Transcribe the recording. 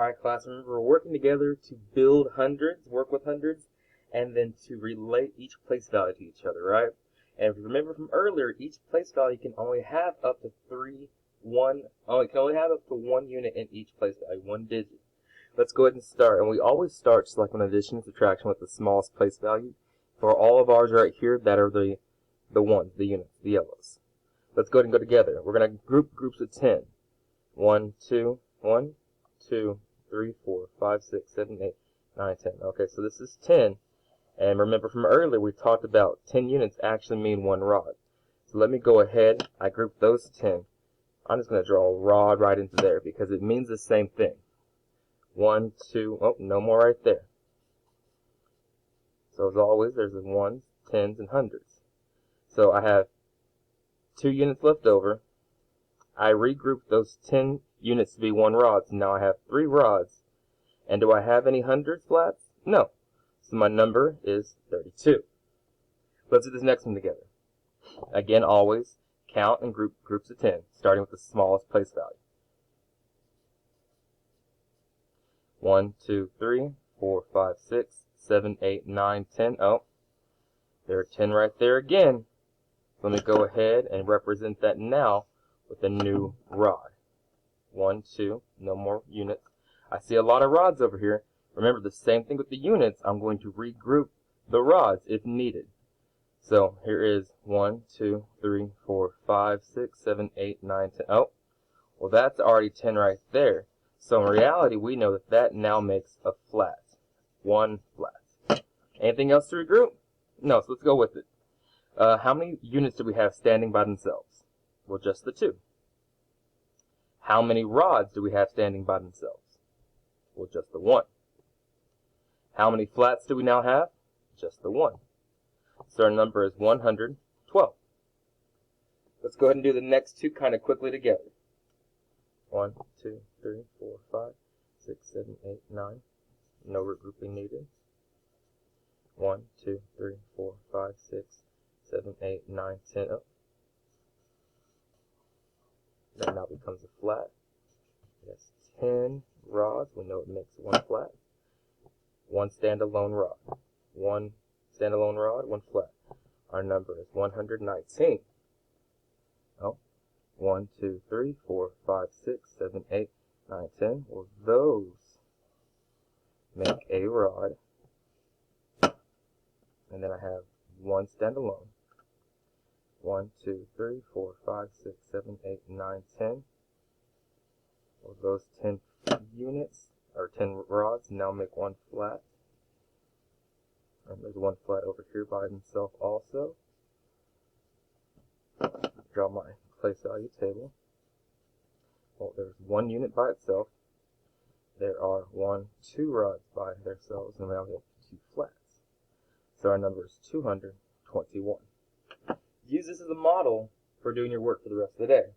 Alright class, remember we're working together to build hundreds, work with hundreds, and then to relate each place value to each other, right? And if you remember from earlier, each place value can only have up to one unit in each place value, one digit. Let's go ahead and start, and we always start just like an addition and subtraction with the smallest place value. For all of ours right here, that are the ones, the units, the yellows. Let's go ahead and go together. We're going to group groups of 10. 1, 2, 1, 2, 3, 4, 5, 6, 7, 8, 9, 10. Okay, so this is 10. And remember from earlier, we talked about 10 units actually mean one rod. So let me go ahead. I grouped those 10. I'm just going to draw a rod right into there because it means the same thing. 1, 2, oh, no more right there. So as always, there's the ones, tens, and hundreds. So I have 2 units left over. I regrouped those 10 units to be one rod, so now I have 3 rods. And do I have any hundreds flats? No. So my number is 32. Let's do this next one together. Again, always count and group groups of 10, starting with the smallest place value. 1, 2, 3, 4, 5, 6, 7, 8, 9, 10. Oh, there are 10 right there again. Let me go ahead and represent that now with a new rod. 1, 2, no more units. I see a lot of rods over here. Remember the same thing with the units. I'm going to regroup the rods if needed. So here is 1, 2, 3, 4, 5, 6, 7, 8, 9, 10. Oh, well that's already 10 right there. So in reality, we know that that now makes a flat. One flat. Anything else to regroup? No, so let's go with it. How many units do we have standing by themselves? Well, just the 2. How many rods do we have standing by themselves? Well, just the 1. How many flats do we now have? Just the 1. So our number is 112. Let's go ahead and do the next 2 kind of quickly together. 1, 2, 3, 4, 5, 6, 7, 8, 9. No regrouping needed. 1, 2, 3, 4, 5, 6, 7, 8, 9, 10. Oh. That now becomes a flat. That's 10 rods. We know it makes one flat. One standalone rod. One standalone rod, one flat. Our number is 119. Oh, 1, 2, 3, 4, 5, 6, 7, 8, 9, 10. Well, those make a rod. And then I have one standalone. 1, 2, 3, 4, 5, 6, 7, 8, 9, 10. Well, those 10 units, or 10 rods, now make one flat. And there's one flat over here by himself also. Draw my place value table. Well, there's 1 unit by itself. There are 2 rods by themselves, and now we have 2 flats. So our number is 221. Use this as a model for doing your work for the rest of the day.